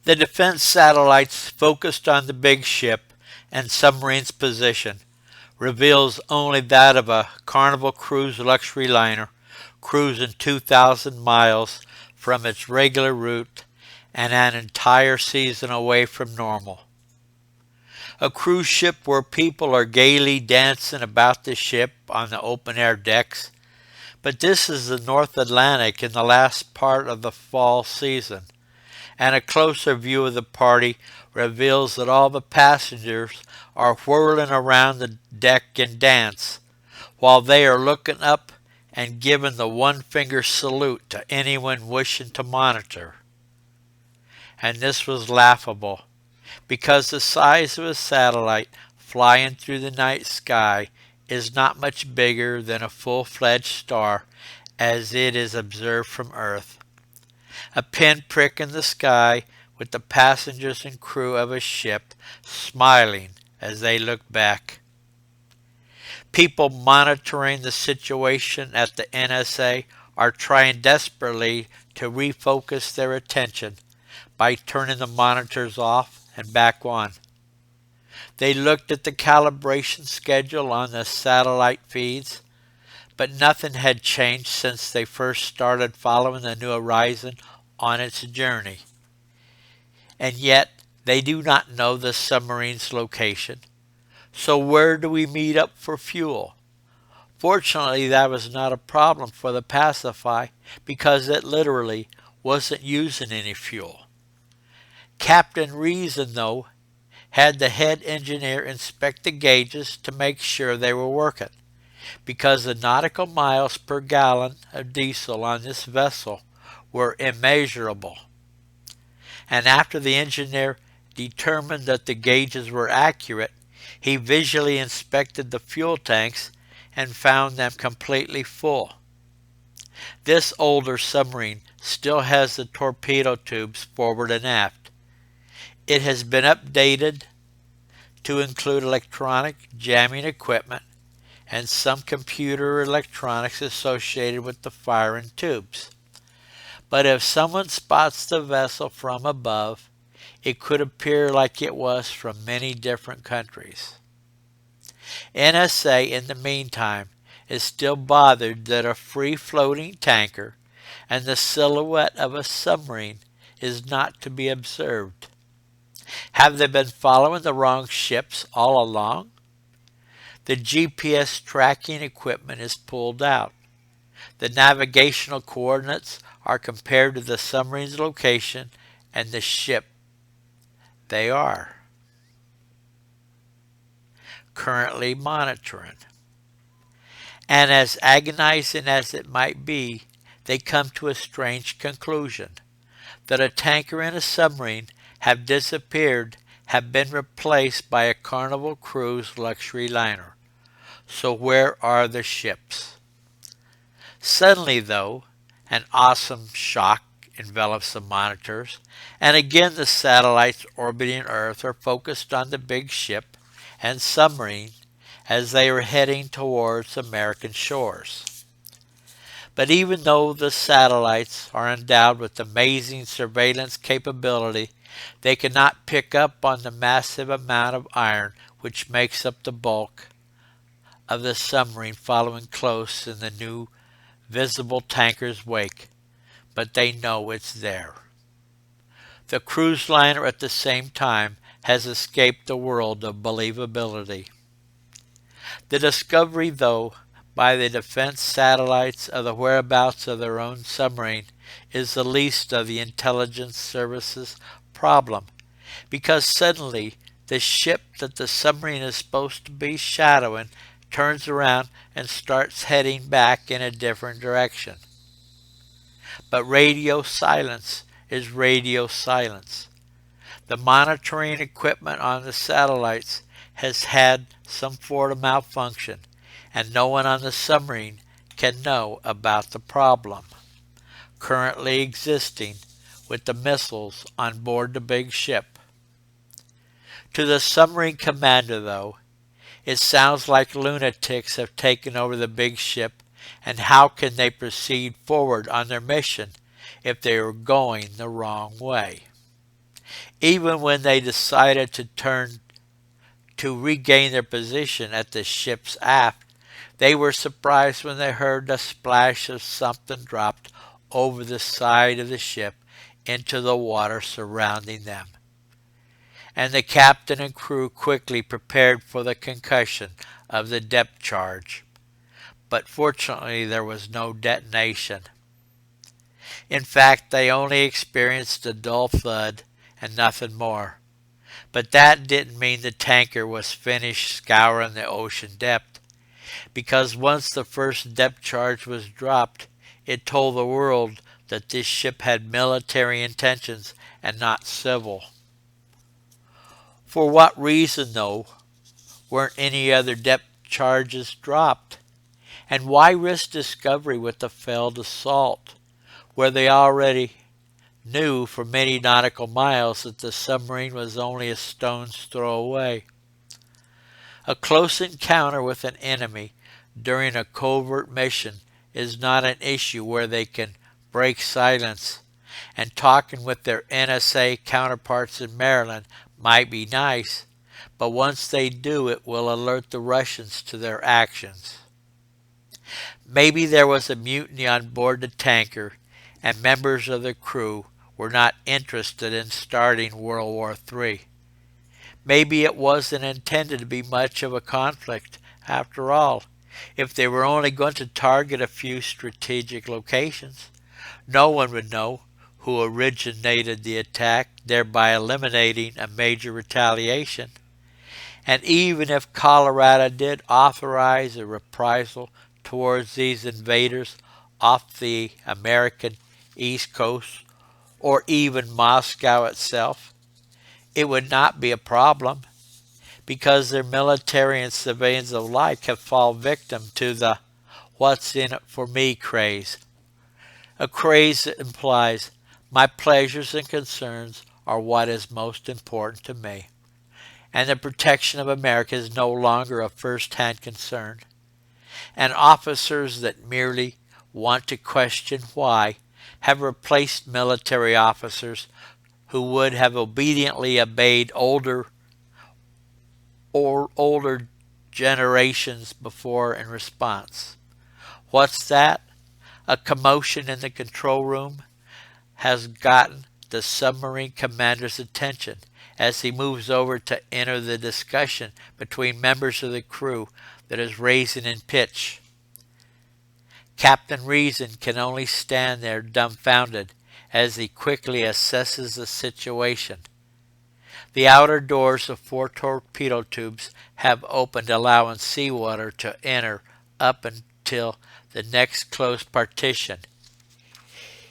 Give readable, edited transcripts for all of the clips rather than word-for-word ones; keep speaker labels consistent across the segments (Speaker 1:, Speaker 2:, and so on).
Speaker 1: The defense satellites focused on the big ship and submarine's position reveals only that of a Carnival Cruise luxury liner cruising 2,000 miles from its regular route and an entire season away from normal. A cruise ship where people are gaily dancing about the ship on the open air decks, but this is the North Atlantic in the last part of the fall season, and a closer view of the party reveals that all the passengers are whirling around the deck in dance, while they are looking up and giving the one-finger salute to anyone wishing to monitor. And this was laughable, because the size of a satellite flying through the night sky is not much bigger than a full-fledged star as it is observed from Earth. A pinprick in the sky with the passengers and crew of a ship smiling as they look back. People monitoring the situation at the NSA are trying desperately to refocus their attention by turning the monitors off and back on. They looked at the calibration schedule on the satellite feeds, but nothing had changed since they first started following the New Horizon on its journey. And yet they do not know the submarine's location. So where do we meet up for fuel? Fortunately, that was not a problem for the Pacify because it literally wasn't using any fuel. Captain Reason, though, had the head engineer inspect the gauges to make sure they were working, because the nautical miles per gallon of diesel on this vessel were immeasurable. And after the engineer determined that the gauges were accurate, he visually inspected the fuel tanks and found them completely full. This older submarine still has the torpedo tubes forward and aft. It has been updated to include electronic jamming equipment and some computer electronics associated with the firing tubes. But if someone spots the vessel from above, it could appear like it was from many different countries. NSA, in the meantime, is still bothered that a free-floating tanker and the silhouette of a submarine is not to be observed. Have they been following the wrong ships all along? The GPS tracking equipment is pulled out. The navigational coordinates are compared to the submarine's location and the ship they are currently monitoring. And as agonizing as it might be, they come to a strange conclusion, that a tanker and a submarine have disappeared, have been replaced by a Carnival Cruise luxury liner. So where are the ships? Suddenly, though, an awesome shock envelops the monitors, and again the satellites orbiting Earth are focused on the big ship and submarine as they are heading towards American shores. But even though the satellites are endowed with amazing surveillance capability, they cannot pick up on the massive amount of iron which makes up the bulk of the submarine following close in the new visible tanker's wake, but they know it's there. The cruise liner at the same time has escaped the world of believability. The discovery, though, by the defense satellites of the whereabouts of their own submarine is the least of the intelligence service's problem, because suddenly the ship that the submarine is supposed to be shadowing turns around and starts heading back in a different direction. But radio silence is radio silence. The monitoring equipment on the satellites has had some sort of malfunction, and no one on the submarine can know about the problem currently existing with the missiles on board the big ship. To the submarine commander, though, it sounds like lunatics have taken over the big ship, and how can they proceed forward on their mission if they are going the wrong way? Even when they decided to regain their position at the ship's aft, they were surprised when they heard the splash of something dropped over the side of the ship into the water surrounding them. And the captain and crew quickly prepared for the concussion of the depth charge. But fortunately there was no detonation. In fact, they only experienced a dull thud and nothing more. But that didn't mean the tanker was finished scouring the ocean depth, because once the first depth charge was dropped, it told the world that this ship had military intentions and not civil. For what reason, though, weren't any other depth charges dropped? And why risk discovery with a failed assault, where they already knew for many nautical miles that the submarine was only a stone's throw away? A close encounter with an enemy during a covert mission is not an issue where they can break silence, and talking with their NSA counterparts in Maryland might be nice, but once they do, it will alert the Russians to their actions. Maybe there was a mutiny on board the tanker, and members of the crew were not interested in starting World War III. Maybe it wasn't intended to be much of a conflict after all, if they were only going to target a few strategic locations. No one would know who originated the attack, thereby eliminating a major retaliation. And even if Colorado did authorize a reprisal towards these invaders off the American East Coast, or even Moscow itself, it would not be a problem, because their military and civilians alike have fallen victim to the "what's in it for me" craze. A craze that implies my pleasures and concerns are what is most important to me, and the protection of America is no longer a first-hand concern. And officers that merely want to question why have replaced military officers who would have obediently obeyed older generations before in response. What's that? A commotion in the control room has gotten the submarine commander's attention as he moves over to enter the discussion between members of the crew that is raising in pitch. Captain Reason can only stand there dumbfounded as he quickly assesses the situation. The outer doors of 4 torpedo tubes have opened, allowing seawater to enter up until the next closed partition.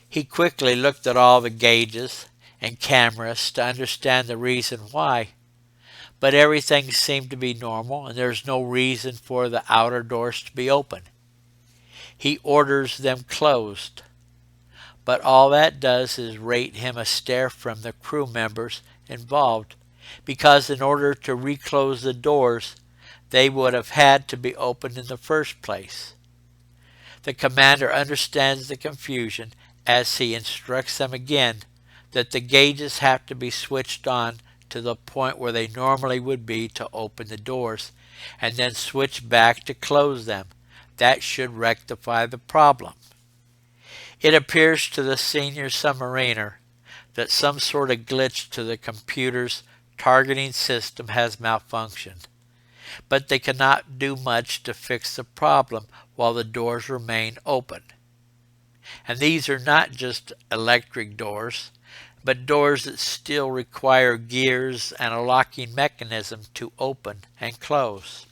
Speaker 1: He quickly looked at all the gauges and cameras to understand the reason why, but everything seemed to be normal and there's no reason for the outer doors to be open. He orders them closed, but all that does is rate him a stare from the crew members involved, because in order to reclose the doors, they would have had to be opened in the first place. The commander understands the confusion as he instructs them again that the gauges have to be switched on to the point where they normally would be to open the doors, and then switch back to close them. That should rectify the problem. It appears to the senior submariner that some sort of glitch to the computer's targeting system has malfunctioned, but they cannot do much to fix the problem while the doors remain open. And these are not just electric doors, but doors that still require gears and a locking mechanism to open and close.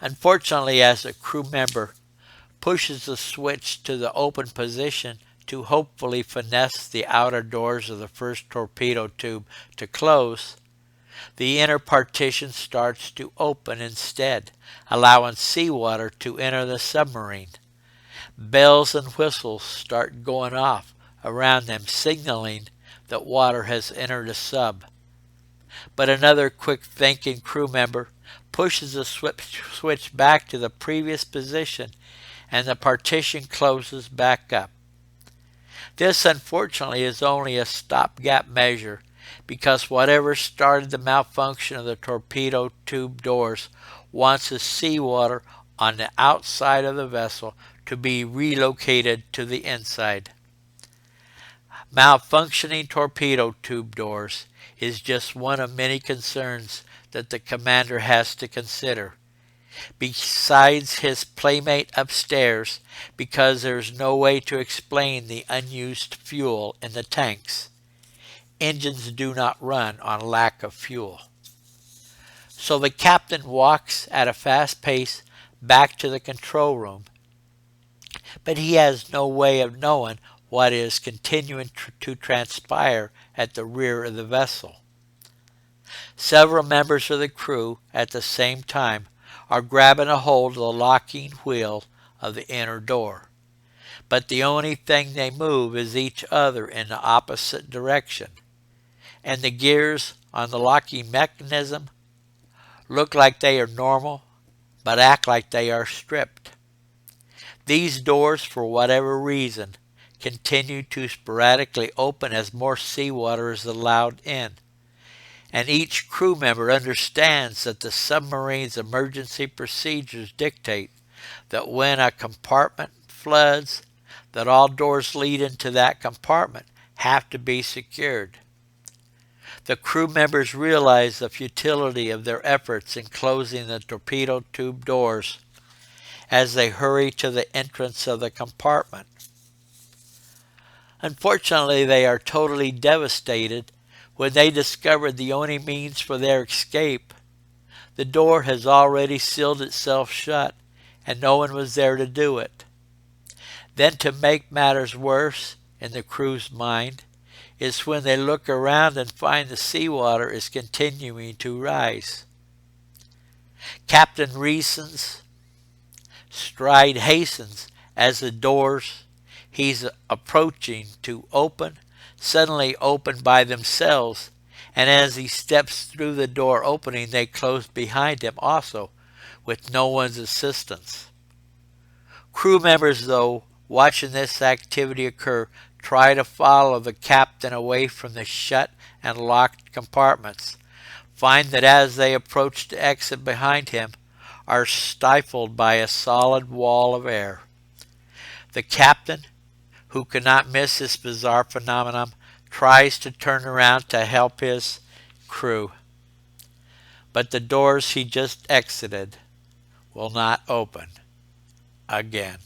Speaker 1: Unfortunately, as a crew member pushes the switch to the open position to hopefully finesse the outer doors of the first torpedo tube to close, the inner partition starts to open instead, allowing seawater to enter the submarine. Bells and whistles start going off around them, signaling that water has entered the sub. But another quick-thinking crew member pushes the switch back to the previous position, and the partition closes back up. This, unfortunately, is only a stopgap measure, because whatever started the malfunction of the torpedo tube doors wants the seawater on the outside of the vessel to be relocated to the inside. Malfunctioning torpedo tube doors is just one of many concerns that the commander has to consider. Besides his playmate upstairs, because there's no way to explain the unused fuel in the tanks. Engines do not run on lack of fuel. So the captain walks at a fast pace back to the control room, but he has no way of knowing what is continuing to transpire at the rear of the vessel. Several members of the crew at the same time are grabbing a hold of the locking wheel of the inner door, but the only thing they move is each other in the opposite direction, and the gears on the locking mechanism look like they are normal but act like they are stripped. These doors, for whatever reason, continue to sporadically open as more seawater is allowed in, and each crew member understands that the submarine's emergency procedures dictate that when a compartment floods, that all doors leading into that compartment have to be secured. The crew members realize the futility of their efforts in closing the torpedo tube doors as they hurry to the entrance of the compartment. Unfortunately, they are totally devastated when they discover the only means for their escape. The door has already sealed itself shut, and no one was there to do it. Then, to make matters worse, in the crew's mind, is when they look around and find the seawater is continuing to rise. Captain Reeson's stride hastens as the doors he's approaching to open suddenly open by themselves, and as he steps through the door opening, they close behind him also, with no one's assistance. Crew members, though, watching this activity occur, try to follow the captain away from the shut and locked compartments, find that as they approach the exit behind him, are stifled by a solid wall of air. The captain, who cannot miss this bizarre phenomenon, tries to turn around to help his crew. But the doors he just exited will not open again.